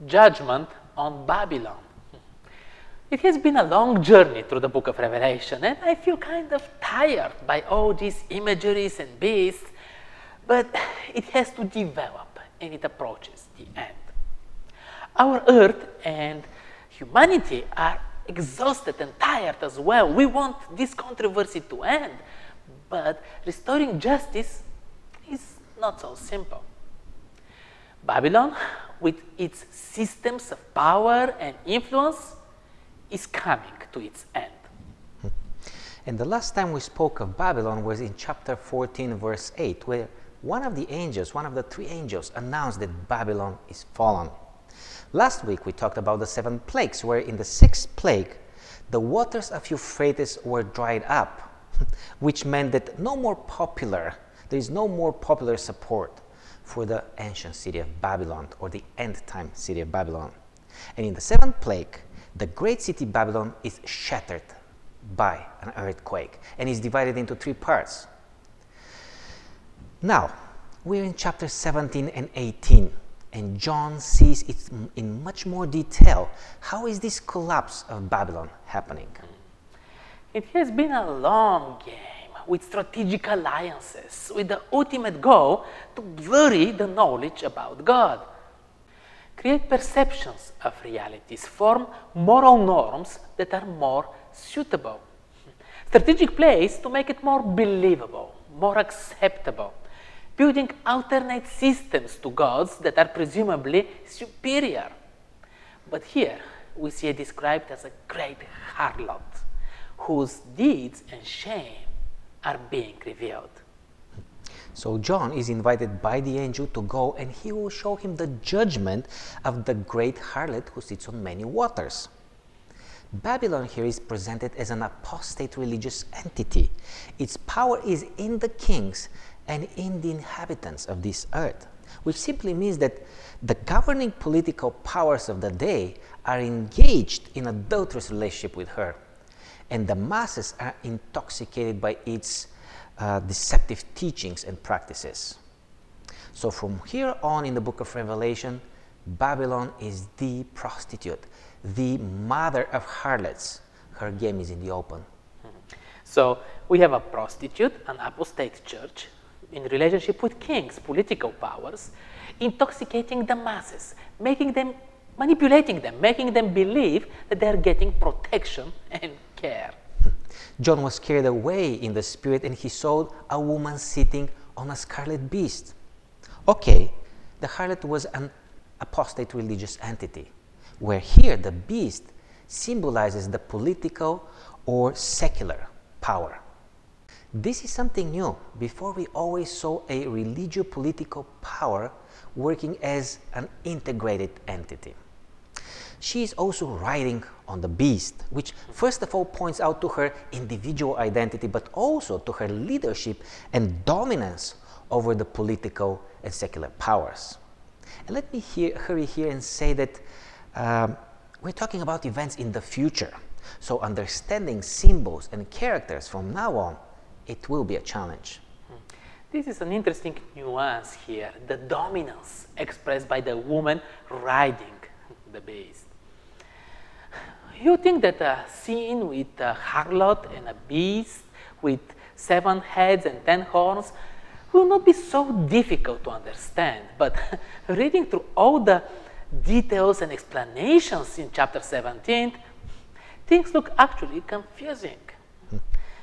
judgment on Babylon. It has been a long journey through the book of Revelation, and I feel kind of tired by all these imageries and beasts, but it has to develop and it approaches the end. Our earth and humanity are exhausted and tired as well. We want this controversy to end, but restoring justice is not so simple. Babylon, with its systems of power and influence, is coming to its end. And the last time we spoke of Babylon was in chapter 14, verse 8, where one of the three angels, announced that Babylon is fallen. Last week we talked about the 7 plagues, where in the 6th plague, the waters of Euphrates were dried up, which meant that there is no more popular support for the ancient city of Babylon, or the end-time city of Babylon. And in the 7th plague, the great city Babylon is shattered by an earthquake and is divided into 3 parts. Now, we're in chapter 17 and 18, and John sees it in much more detail. How is this collapse of Babylon happening? It has been a long game with strategic alliances, with the ultimate goal to blurry the knowledge about God, create perceptions of realities, form moral norms that are more suitable, strategic plays to make it more believable, more acceptable, building alternate systems to gods that are presumably superior. But here we see it described as a great harlot, whose deeds and shame are being revealed. So John is invited by the angel to go, and he will show him the judgment of the great harlot who sits on many waters. Babylon here is presented as an apostate religious entity. Its power is in the kings and in the inhabitants of this earth, which simply means that the governing political powers of the day are engaged in adulterous relationship with her, and the masses are intoxicated by its deceptive teachings and practices. So from here on in the book of Revelation, Babylon is the prostitute, the mother of harlots. Her game is in the open. So we have a prostitute, an apostate church, in relationship with kings, political powers, intoxicating the masses, manipulating them, making them believe that they are getting protection and care. John was carried away in the spirit, and he saw a woman sitting on a scarlet beast. Okay, the harlot was an apostate religious entity, where here the beast symbolizes the political or secular power. This is something new. Before, we always saw a religio-political power working as an integrated entity. She is also riding on the beast, which first of all points out to her individual identity, but also to her leadership and dominance over the political and secular powers. And let me hurry here and say that we're talking about events in the future. So understanding symbols and characters from now on, it will be a challenge. This is an interesting nuance here, the dominance expressed by the woman riding the beast. You think that a scene with a harlot and a beast with 7 heads and 10 horns will not be so difficult to understand, but reading through all the details and explanations in chapter 17, things look actually confusing.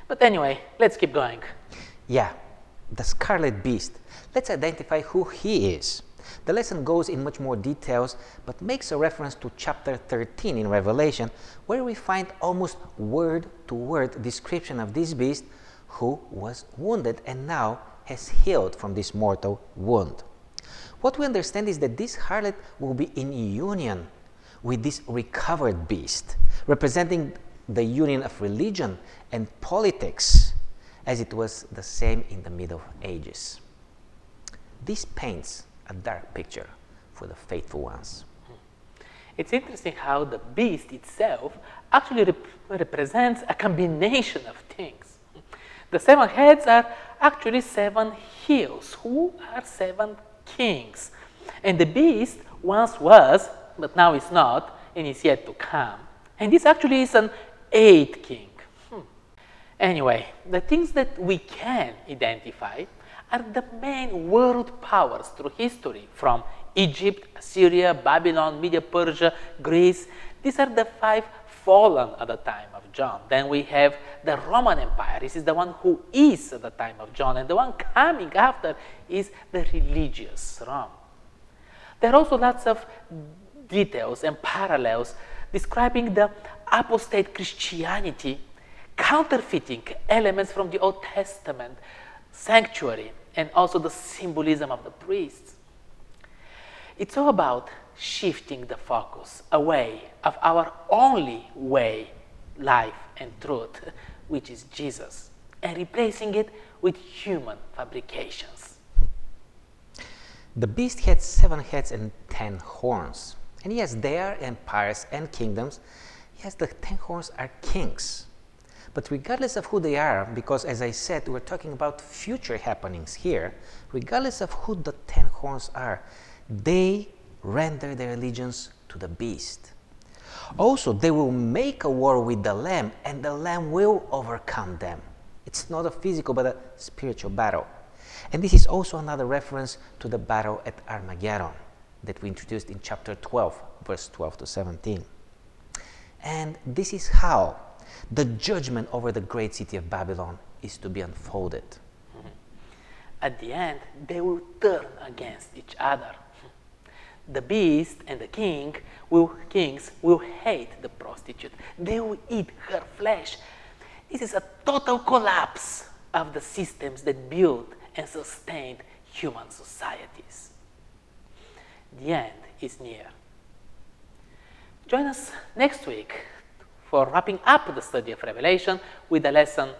But anyway, let's keep going. Yeah, the scarlet beast. Let's identify who he is. The lesson goes in much more details, but makes a reference to chapter 13 in Revelation, where we find almost word-to-word description of this beast who was wounded and now has healed from this mortal wound. What we understand is that this harlot will be in union with this recovered beast, representing the union of religion and politics, as it was the same in the Middle Ages. This paints a dark picture for the faithful ones. It's interesting how the beast itself actually represents a combination of things. The 7 heads are actually 7 hills, who are 7 kings. And the beast once was but now it's not, and is yet to come. And this actually is an eighth king. Anyway, the things that we can identify are the main world powers through history, from Egypt, Assyria, Babylon, Media, Persia, Greece. These are the 5 fallen at the time of John. Then we have the Roman Empire. This is the one who is at the time of John, and the one coming after is the religious Rome. There are also lots of details and parallels describing the apostate Christianity counterfeiting elements from the Old Testament sanctuary and also the symbolism of the priests. It's all about shifting the focus away of our only way, life and truth, which is Jesus, and replacing it with human fabrications. The beast had 7 heads and 10 horns. And yes, they are empires and kingdoms. Yes, the 10 horns are kings. But regardless of who they are, because as I said, we're talking about future happenings here, regardless of who the 10 horns are, they render their allegiance to the beast. Also, they will make a war with the Lamb, and the Lamb will overcome them. It's not a physical, but a spiritual battle. And this is also another reference to the battle at Armageddon that we introduced in chapter 12, verse 12 to 17. And this is how the judgment over the great city of Babylon is to be unfolded. At the end, they will turn against each other. The beast and the kings will hate the prostitute. They will eat her flesh. This is a total collapse of the systems that built and sustained human societies. The end is near. Join us next week for wrapping up the study of Revelation with the lesson,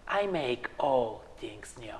I make all things new.